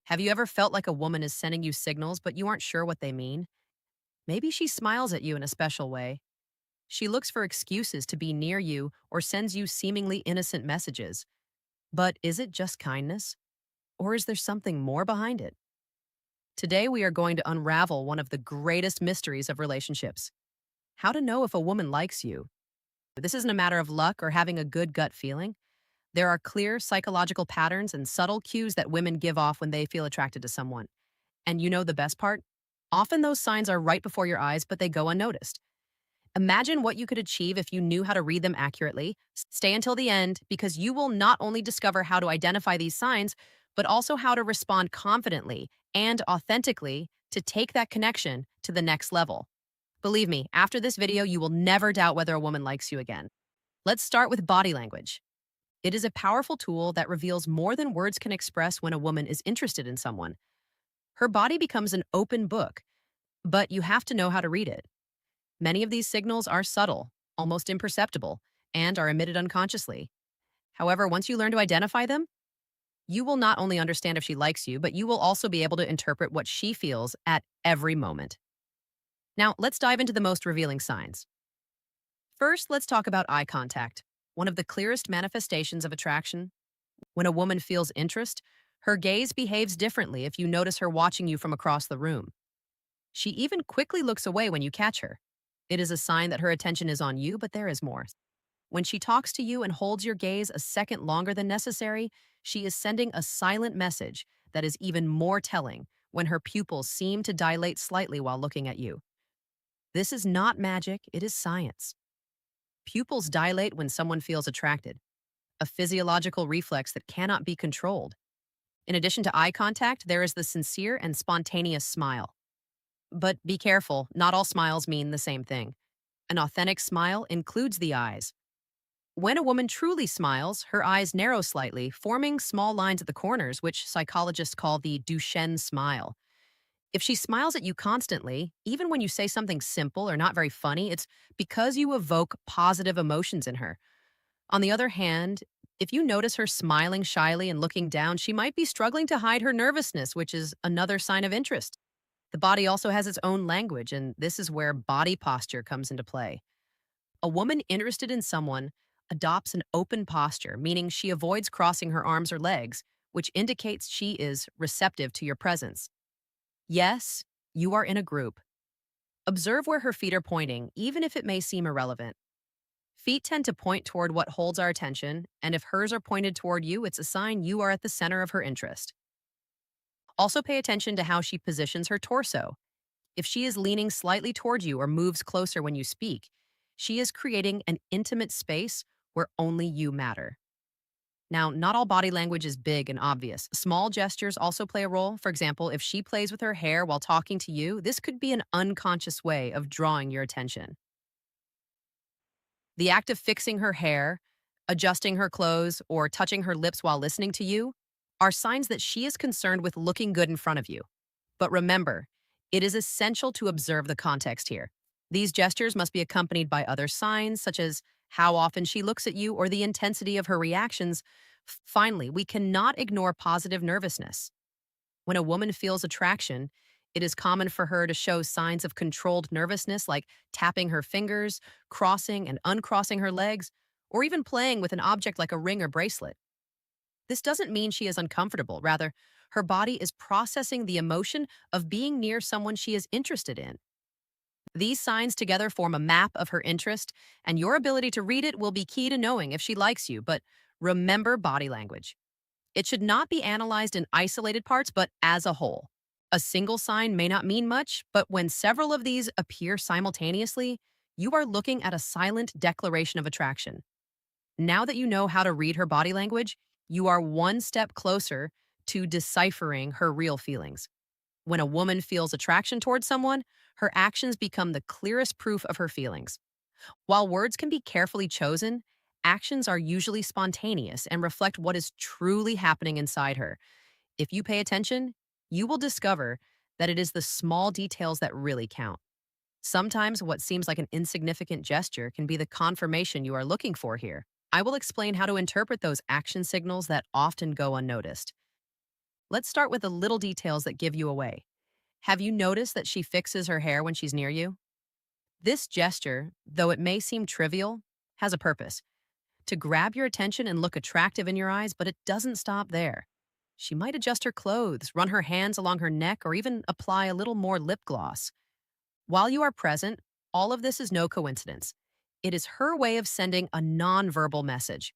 Have you ever felt like a woman is sending you signals, but you aren't sure what they mean? Maybe she smiles at you in a special way. She looks for excuses to be near you or sends you seemingly innocent messages. But is it just kindness? Or is there something more behind it? Today, we are going to unravel one of the greatest mysteries of relationships: how to know if a woman likes you. This isn't a matter of luck or having a good gut feeling. There are clear psychological patterns and subtle cues that women give off when they feel attracted to someone. And you know the best part? Often those signs are right before your eyes, but they go unnoticed. Imagine what you could achieve if you knew how to read them accurately. Stay until the end because you will not only discover how to identify these signs, but also how to respond confidently and authentically to take that connection to the next level. Believe me, after this video, you will never doubt whether a woman likes you again. Let's start with body language. It is a powerful tool that reveals more than words can express when a woman is interested in someone. Her body becomes an open book, but you have to know how to read it. Many of these signals are subtle, almost imperceptible, and are emitted unconsciously. However, once you learn to identify them, you will not only understand if she likes you, but you will also be able to interpret what she feels at every moment. Now, let's dive into the most revealing signs. First, let's talk about eye contact, one of the clearest manifestations of attraction. When a woman feels interest, her gaze behaves differently if you notice her watching you from across the room. She even quickly looks away when you catch her. It is a sign that her attention is on you, but there is more. When she talks to you and holds your gaze a second longer than necessary, she is sending a silent message that is even more telling when her pupils seem to dilate slightly while looking at you. This is not magic, it is science. Pupils dilate when someone feels attracted, a physiological reflex that cannot be controlled. In addition to eye contact, there is the sincere and spontaneous smile. But be careful, not all smiles mean the same thing. An authentic smile includes the eyes. When a woman truly smiles, her eyes narrow slightly, forming small lines at the corners, which psychologists call the Duchenne smile. If she smiles at you constantly, even when you say something simple or not very funny, it's because you evoke positive emotions in her. On the other hand, if you notice her smiling shyly and looking down, she might be struggling to hide her nervousness, which is another sign of interest. The body also has its own language, and this is where body posture comes into play. A woman interested in someone adopts an open posture, meaning she avoids crossing her arms or legs, which indicates she is receptive to your presence. Yes, you are in a group. Observe where her feet are pointing, even if it may seem irrelevant. Feet tend to point toward what holds our attention, and if hers are pointed toward you, it's a sign you are at the center of her interest. Also, pay attention to how she positions her torso. If she is leaning slightly toward you or moves closer when you speak, she is creating an intimate space where only you matter. Now, not all body language is big and obvious. Small gestures also play a role. For example, if she plays with her hair while talking to you, this could be an unconscious way of drawing your attention. The act of fixing her hair, adjusting her clothes, or touching her lips while listening to you are signs that she is concerned with looking good in front of you. But remember, it is essential to observe the context here. These gestures must be accompanied by other signs, such as how often she looks at you or the intensity of her reactions. Finally, we cannot ignore positive nervousness. When a woman feels attraction, it is common for her to show signs of controlled nervousness, like tapping her fingers, crossing and uncrossing her legs, or even playing with an object like a ring or bracelet. This doesn't mean she is uncomfortable. Rather, her body is processing the emotion of being near someone she is interested in. These signs together form a map of her interest, and your ability to read it will be key to knowing if she likes you. But remember body language. It should not be analyzed in isolated parts, but as a whole. A single sign may not mean much, but when several of these appear simultaneously, you are looking at a silent declaration of attraction. Now that you know how to read her body language, you are one step closer to deciphering her real feelings. When a woman feels attraction towards someone, her actions become the clearest proof of her feelings. While words can be carefully chosen, actions are usually spontaneous and reflect what is truly happening inside her. If you pay attention, you will discover that it is the small details that really count. Sometimes what seems like an insignificant gesture can be the confirmation you are looking for here. I will explain how to interpret those action signals that often go unnoticed. Let's start with the little details that give you away. Have you noticed that she fixes her hair when she's near you? This gesture, though it may seem trivial, has a purpose to grab your attention and look attractive in your eyes, but it doesn't stop there. She might adjust her clothes, run her hands along her neck, or even apply a little more lip gloss. While you are present, all of this is no coincidence. It is her way of sending a nonverbal message.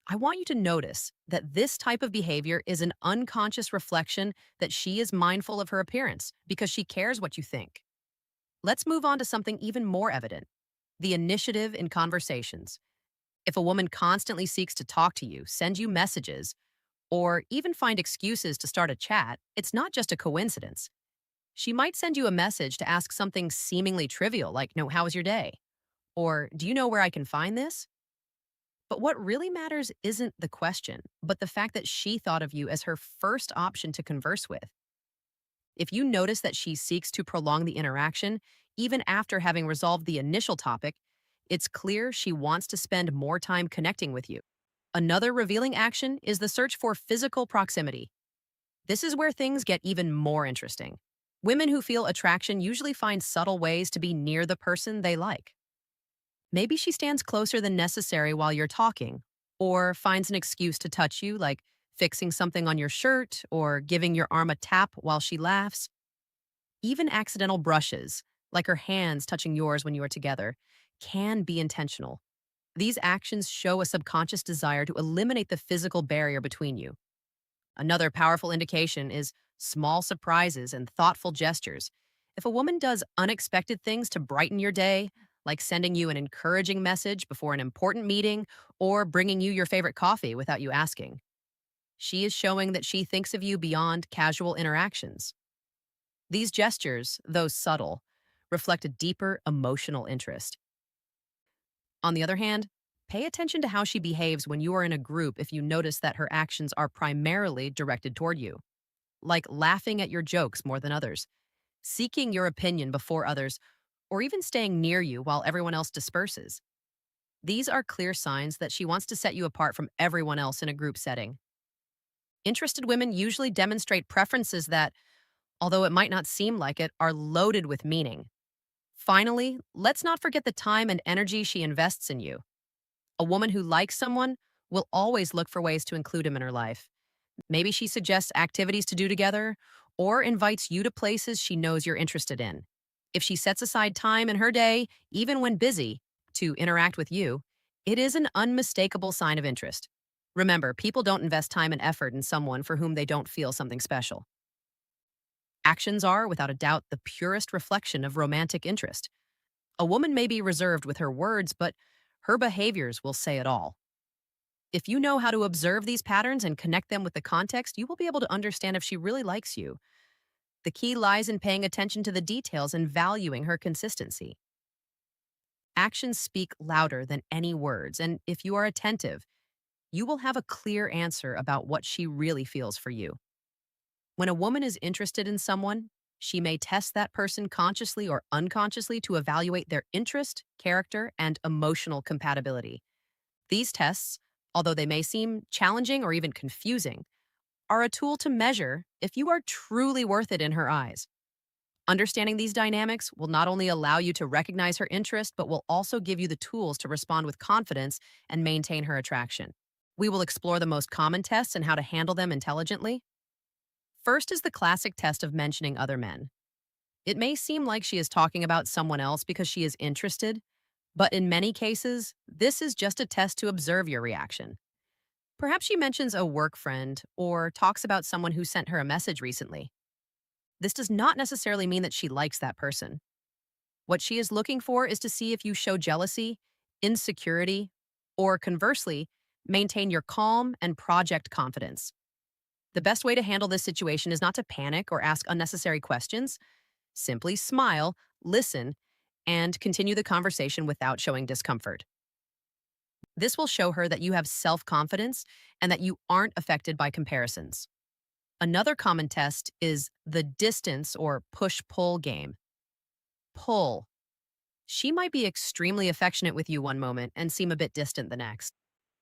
I want you to notice that this type of behavior is an unconscious reflection that she is mindful of her appearance because she cares what you think. Let's move on to something even more evident: the initiative in conversations. If a woman constantly seeks to talk to you, send you messages, or even find excuses to start a chat, it's not just a coincidence. She might send you a message to ask something seemingly trivial, like, no, how was your day? Or, do you know where I can find this? But what really matters isn't the question, but the fact that she thought of you as her first option to converse with. If you notice that she seeks to prolong the interaction, even after having resolved the initial topic, it's clear she wants to spend more time connecting with you. Another revealing action is the search for physical proximity. This is where things get even more interesting. Women who feel attraction usually find subtle ways to be near the person they like. Maybe she stands closer than necessary while you're talking, or finds an excuse to touch you, like fixing something on your shirt or giving your arm a tap while she laughs. Even accidental brushes, like her hands touching yours when you are together, can be intentional. These actions show a subconscious desire to eliminate the physical barrier between you. Another powerful indication is small surprises and thoughtful gestures. If a woman does unexpected things to brighten your day, like sending you an encouraging message before an important meeting or bringing you your favorite coffee without you asking, she is showing that she thinks of you beyond casual interactions. These gestures, though subtle, reflect a deeper emotional interest. On the other hand, pay attention to how she behaves when you are in a group if you notice that her actions are primarily directed toward you, like laughing at your jokes more than others, seeking your opinion before others, or even staying near you while everyone else disperses. These are clear signs that she wants to set you apart from everyone else in a group setting. Interested women usually demonstrate preferences that, although it might not seem like it, are loaded with meaning. Finally, let's not forget the time and energy she invests in you. A woman who likes someone will always look for ways to include him in her life. Maybe she suggests activities to do together or invites you to places she knows you're interested in. If she sets aside time in her day, even when busy, to interact with you, it is an unmistakable sign of interest. Remember, people don't invest time and effort in someone for whom they don't feel something special. Actions are, without a doubt, the purest reflection of romantic interest. A woman may be reserved with her words, but her behaviors will say it all. If you know how to observe these patterns and connect them with the context, you will be able to understand if she really likes you. The key lies in paying attention to the details and valuing her consistency. Actions speak louder than any words, and if you are attentive, you will have a clear answer about what she really feels for you. When a woman is interested in someone, she may test that person consciously or unconsciously to evaluate their interest, character, and emotional compatibility. These tests, although they may seem challenging or even confusing, are a tool to measure if you are truly worth it in her eyes. Understanding these dynamics will not only allow you to recognize her interest, but will also give you the tools to respond with confidence and maintain her attraction. We will explore the most common tests and how to handle them intelligently. First is the classic test of mentioning other men. It may seem like she is talking about someone else because she is interested, but in many cases, this is just a test to observe your reaction. Perhaps she mentions a work friend or talks about someone who sent her a message recently. This does not necessarily mean that she likes that person. What she is looking for is to see if you show jealousy, insecurity, or conversely, maintain your calm and project confidence. The best way to handle this situation is not to panic or ask unnecessary questions. Simply smile, listen, and continue the conversation without showing discomfort. This will show her that you have self confidence and that you aren't affected by comparisons. Another common test is the distance or push pull game. Pull. She might be extremely affectionate with you one moment and seem a bit distant the next.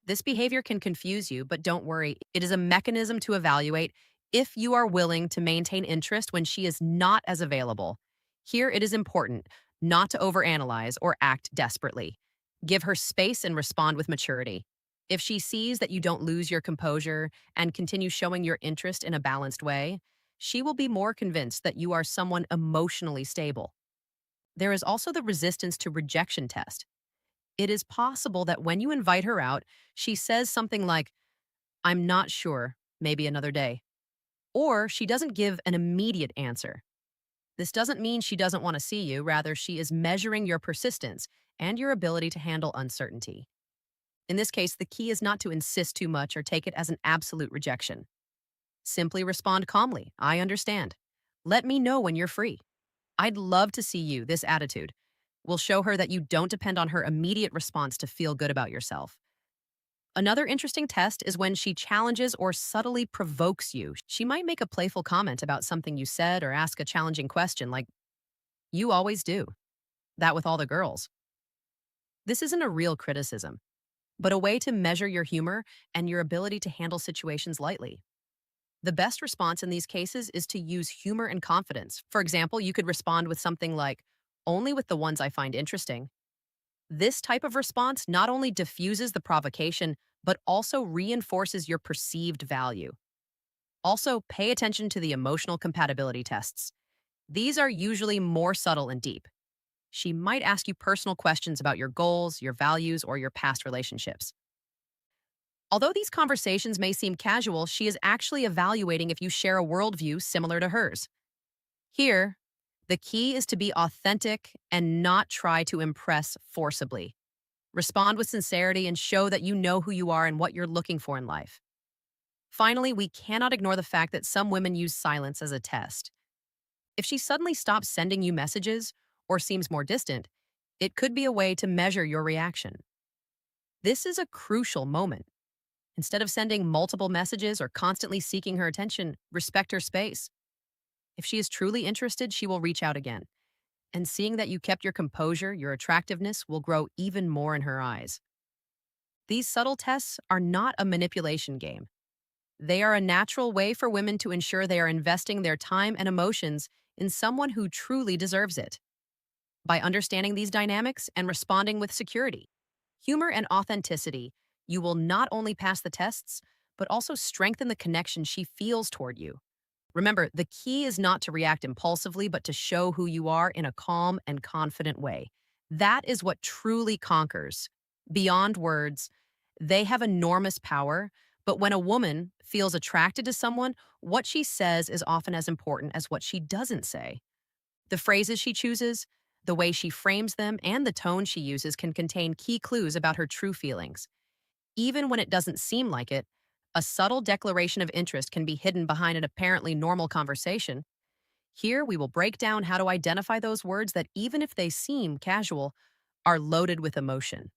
This behavior can confuse you, but don't worry. It is a mechanism to evaluate, if you are willing to maintain interest when she is not as available. Here it is important not to overanalyze or act desperately. Give her space and respond with maturity. If she sees that you don't lose your composure and continue showing your interest in a balanced way, she will be more convinced that you are someone emotionally stable. There is also the resistance to rejection test. It is possible that when you invite her out, she says something like, I'm not sure, maybe another day. Or she doesn't give an immediate answer. This doesn't mean she doesn't want to see you, rather, she is measuring your persistence and your ability to handle uncertainty. In this case, the key is not to insist too much or take it as an absolute rejection. Simply respond calmly, I understand. Let me know when you're free. I'd love to see you, this attitude will show her that you don't depend on her immediate response to feel good about yourself. Another interesting test is when she challenges or subtly provokes you. She might make a playful comment about something you said or ask a challenging question like, you always do. That with all the girls. This isn't a real criticism, but a way to measure your humor and your ability to handle situations lightly. The best response in these cases is to use humor and confidence. For example, you could respond with something like, only with the ones I find interesting. This type of response not only diffuses the provocation, but also reinforces your perceived value. Also, pay attention to the emotional compatibility tests. These are usually more subtle and deep. She might ask you personal questions about your goals, your values, or your past relationships. Although these conversations may seem casual, she is actually evaluating if you share a worldview similar to hers. Here, the key is to be authentic and not try to impress forcibly. Respond with sincerity and show that you know who you are and what you're looking for in life. Finally, we cannot ignore the fact that some women use silence as a test. If she suddenly stops sending you messages or seems more distant, it could be a way to measure your reaction. This is a crucial moment. Instead of sending multiple messages or constantly seeking her attention, respect her space. If she is truly interested, she will reach out again. And seeing that you kept your composure, your attractiveness will grow even more in her eyes. These subtle tests are not a manipulation game. They are a natural way for women to ensure they are investing their time and emotions in someone who truly deserves it. By understanding these dynamics and responding with security, humor, and authenticity, you will not only pass the tests, but also strengthen the connection she feels toward you. Remember, the key is not to react impulsively, but to show who you are in a calm and confident way. That is what truly conquers. Beyond words, they have enormous power, but when a woman feels attracted to someone, what she says is often as important as what she doesn't say. The phrases she chooses, the way she frames them, and the tone she uses can contain key clues about her true feelings. Even when it doesn't seem like it, a subtle declaration of interest can be hidden behind an apparently normal conversation. Here, we will break down how to identify those words that, even if they seem casual, are loaded with emotion.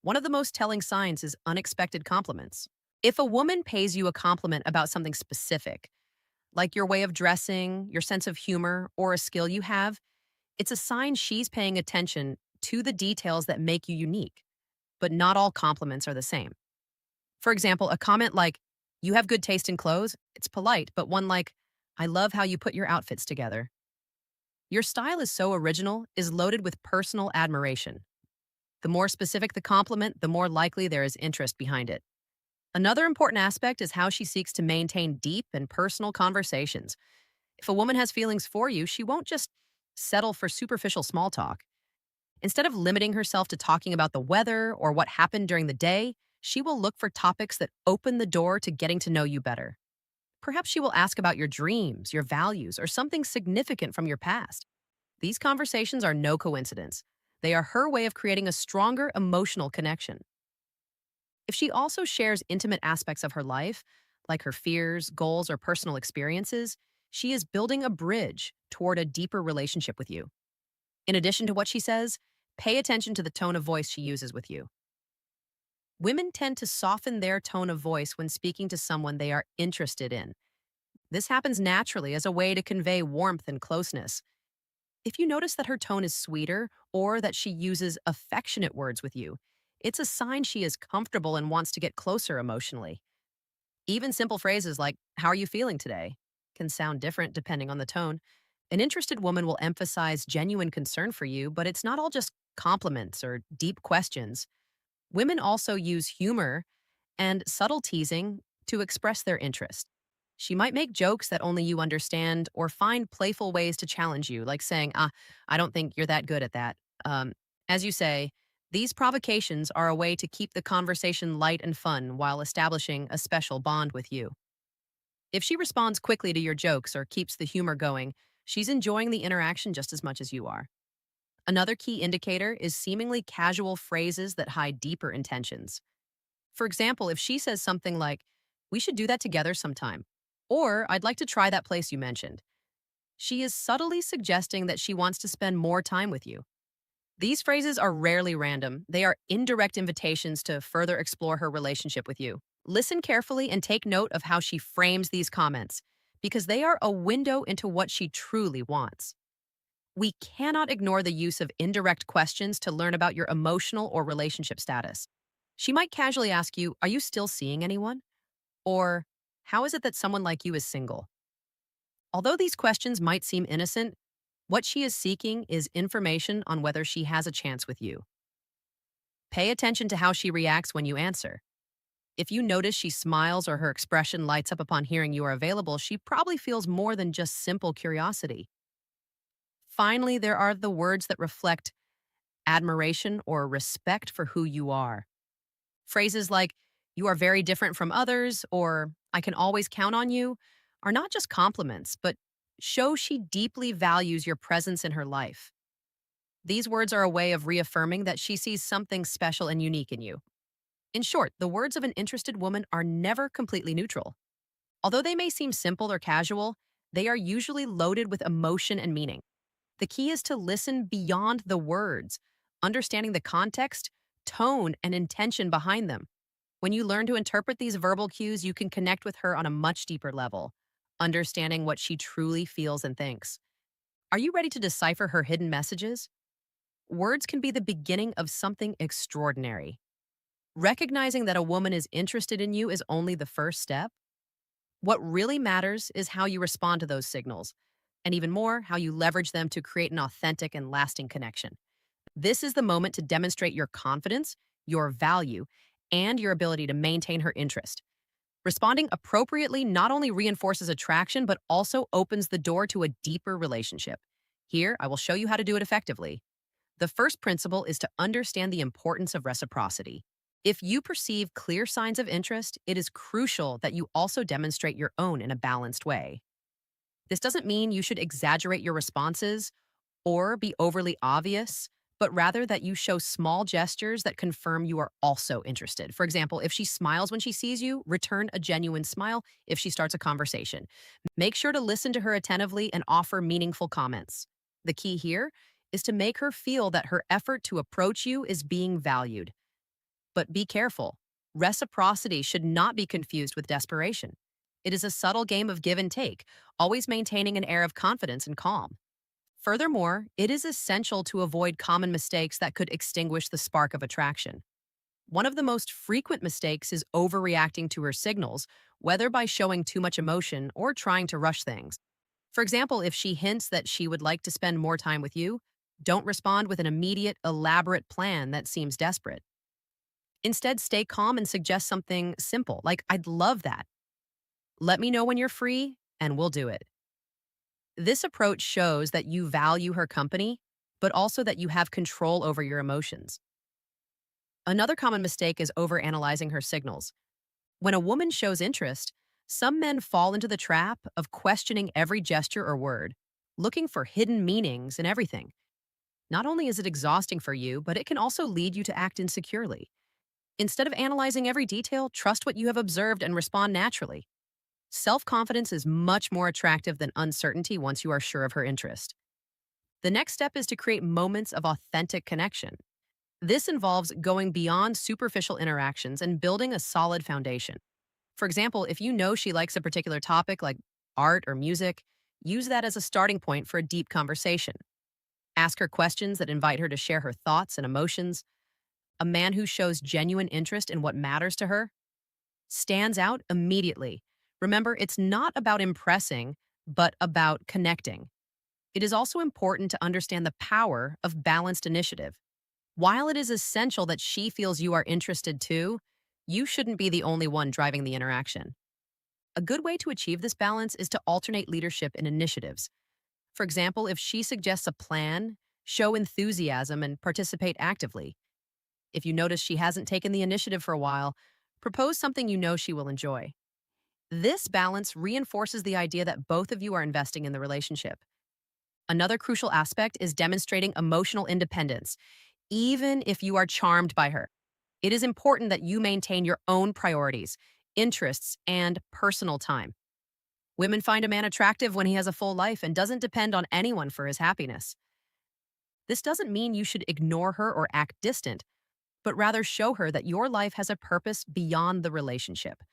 One of the most telling signs is unexpected compliments. If a woman pays you a compliment about something specific, like your way of dressing, your sense of humor, or a skill you have, it's a sign she's paying attention to the details that make you unique. But not all compliments are the same. For example, a comment like, you have good taste in clothes, it's polite, but one like, I love how you put your outfits together. Your style is so original, is loaded with personal admiration. The more specific the compliment, the more likely there is interest behind it. Another important aspect is how she seeks to maintain deep and personal conversations. If a woman has feelings for you, she won't just settle for superficial small talk. Instead of limiting herself to talking about the weather or what happened during the day, she will look for topics that open the door to getting to know you better. Perhaps she will ask about your dreams, your values, or something significant from your past. These conversations are no coincidence. They are her way of creating a stronger emotional connection. If she also shares intimate aspects of her life, like her fears, goals, or personal experiences, she is building a bridge toward a deeper relationship with you. In addition to what she says, pay attention to the tone of voice she uses with you. Women tend to soften their tone of voice when speaking to someone they are interested in. This happens naturally as a way to convey warmth and closeness. If you notice that her tone is sweeter or that she uses affectionate words with you, it's a sign she is comfortable and wants to get closer emotionally. Even simple phrases like, "How are you feeling today?" can sound different depending on the tone. An interested woman will emphasize genuine concern for you, but it's not all just compliments or deep questions. Women also use humor and subtle teasing to express their interest. She might make jokes that only you understand or find playful ways to challenge you, like saying, I don't think you're that good at that. Um, as you say, these provocations are a way to keep the conversation light and fun while establishing a special bond with you. If she responds quickly to your jokes or keeps the humor going, she's enjoying the interaction just as much as you are. Another key indicator is seemingly casual phrases that hide deeper intentions. For example, if she says something like, "We should do that together sometime," or "I'd like to try that place you mentioned," she is subtly suggesting that she wants to spend more time with you. These phrases are rarely random. They are indirect invitations to further explore her relationship with you. Listen carefully and take note of how she frames these comments, because they are a window into what she truly wants. We cannot ignore the use of indirect questions to learn about your emotional or relationship status. She might casually ask you, "Are you still seeing anyone?" Or, "How is it that someone like you is single?" Although these questions might seem innocent, what she is seeking is information on whether she has a chance with you. Pay attention to how she reacts when you answer. If you notice she smiles or her expression lights up upon hearing you are available, she probably feels more than just simple curiosity. Finally, there are the words that reflect admiration or respect for who you are. Phrases like, "You are very different from others," or "I can always count on you," are not just compliments, but show she deeply values your presence in her life. These words are a way of reaffirming that she sees something special and unique in you. In short, the words of an interested woman are never completely neutral. Although they may seem simple or casual, they are usually loaded with emotion and meaning. The key is to listen beyond the words, understanding the context, tone, and intention behind them. When you learn to interpret these verbal cues, you can connect with her on a much deeper level, understanding what she truly feels and thinks. Are you ready to decipher her hidden messages? Words can be the beginning of something extraordinary. Recognizing that a woman is interested in you is only the first step. What really matters is how you respond to those signals, and even more, how you leverage them to create an authentic and lasting connection. This is the moment to demonstrate your confidence, your value, and your ability to maintain her interest. Responding appropriately not only reinforces attraction, but also opens the door to a deeper relationship. Here, I will show you how to do it effectively. The first principle is to understand the importance of reciprocity. If you perceive clear signs of interest, it is crucial that you also demonstrate your own in a balanced way. This doesn't mean you should exaggerate your responses or be overly obvious, but rather that you show small gestures that confirm you are also interested. For example, if she smiles when she sees you, return a genuine smile if she starts a conversation. Make sure to listen to her attentively and offer meaningful comments. The key here is to make her feel that her effort to approach you is being valued. But be careful. Reciprocity should not be confused with desperation. It is a subtle game of give and take, always maintaining an air of confidence and calm. Furthermore, it is essential to avoid common mistakes that could extinguish the spark of attraction. One of the most frequent mistakes is overreacting to her signals, whether by showing too much emotion or trying to rush things. For example, if she hints that she would like to spend more time with you, don't respond with an immediate, elaborate plan that seems desperate. Instead, stay calm and suggest something simple, like, "I'd love that. Let me know when you're free, and we'll do it." This approach shows that you value her company, but also that you have control over your emotions. Another common mistake is overanalyzing her signals. When a woman shows interest, some men fall into the trap of questioning every gesture or word, looking for hidden meanings in everything. Not only is it exhausting for you, but it can also lead you to act insecurely. Instead of analyzing every detail, trust what you have observed and respond naturally. Self confidence is much more attractive than uncertainty once you are sure of her interest. The next step is to create moments of authentic connection. This involves going beyond superficial interactions and building a solid foundation. For example, if you know she likes a particular topic like art or music, use that as a starting point for a deep conversation. Ask her questions that invite her to share her thoughts and emotions. A man who shows genuine interest in what matters to her stands out immediately. Remember, it's not about impressing, but about connecting. It is also important to understand the power of balanced initiative. While it is essential that she feels you are interested too, you shouldn't be the only one driving the interaction. A good way to achieve this balance is to alternate leadership in initiatives. For example, if she suggests a plan, show enthusiasm and participate actively. If you notice she hasn't taken the initiative for a while, propose something you know she will enjoy. This balance reinforces the idea that both of you are investing in the relationship. Another crucial aspect is demonstrating emotional independence, even if you are charmed by her. It is important that you maintain your own priorities, interests, and personal time. Women find a man attractive when he has a full life and doesn't depend on anyone for his happiness. This doesn't mean you should ignore her or act distant, but rather show her that your life has a purpose beyond the relationship.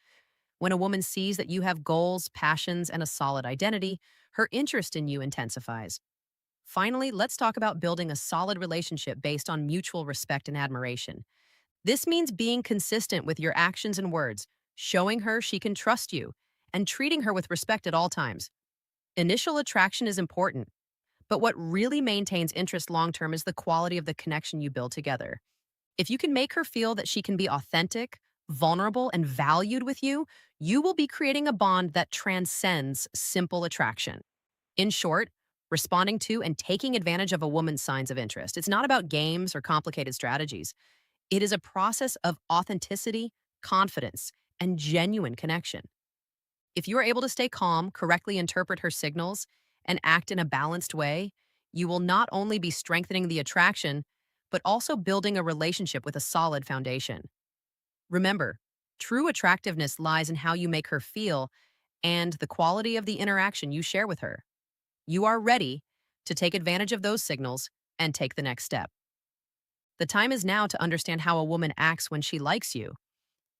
When a woman sees that you have goals, passions, and a solid identity, her interest in you intensifies. Finally, let's talk about building a solid relationship based on mutual respect and admiration. This means being consistent with your actions and words, showing her she can trust you, and treating her with respect at all times. Initial attraction is important, but what really maintains interest long term is the quality of the connection you build together. If you can make her feel that she can be authentic, vulnerable, and valued with you, you will be creating a bond that transcends simple attraction. In short, responding to and taking advantage of a woman's signs of interest. It's not about games or complicated strategies. It is a process of authenticity, confidence, and genuine connection. If you are able to stay calm, correctly interpret her signals, and act in a balanced way, you will not only be strengthening the attraction, but also building a relationship with a solid foundation. Remember, true attractiveness lies in how you make her feel and the quality of the interaction you share with her. You are ready to take advantage of those signals and take the next step. The time is now to understand how a woman acts when she likes you.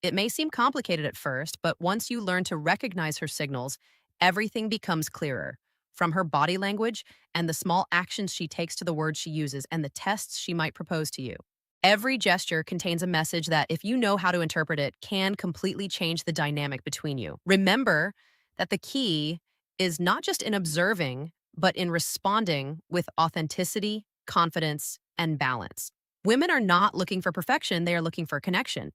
It may seem complicated at first, but once you learn to recognize her signals, everything becomes clearer. From her body language and the small actions she takes to the words she uses and the tests she might propose to you. Every gesture contains a message that, if you know how to interpret it, can completely change the dynamic between you. Remember that the key is not just in observing, but in responding with authenticity, confidence, and balance. Women are not looking for perfection, they are looking for connection.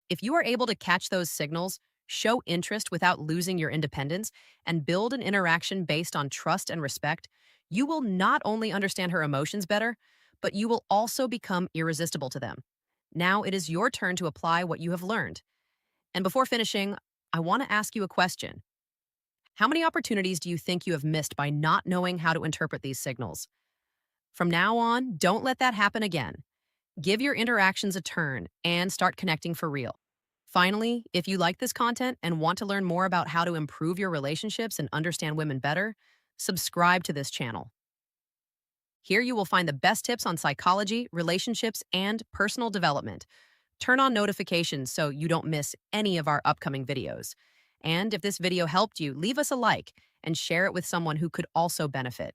If you are able to catch those signals, show interest without losing your independence, and build an interaction based on trust and respect, you will not only understand her emotions better, but you will also become irresistible to them. Now it is your turn to apply what you have learned. And before finishing, I want to ask you a question. How many opportunities do you think you have missed by not knowing how to interpret these signals? From now on, don't let that happen again. Give your interactions a turn and start connecting for real. Finally, if you like this content and want to learn more about how to improve your relationships and understand women better, subscribe to this channel. Here you will find the best tips on psychology, relationships, and personal development. Turn on notifications so you don't miss any of our upcoming videos. And if this video helped you, leave us a like and share it with someone who could also benefit.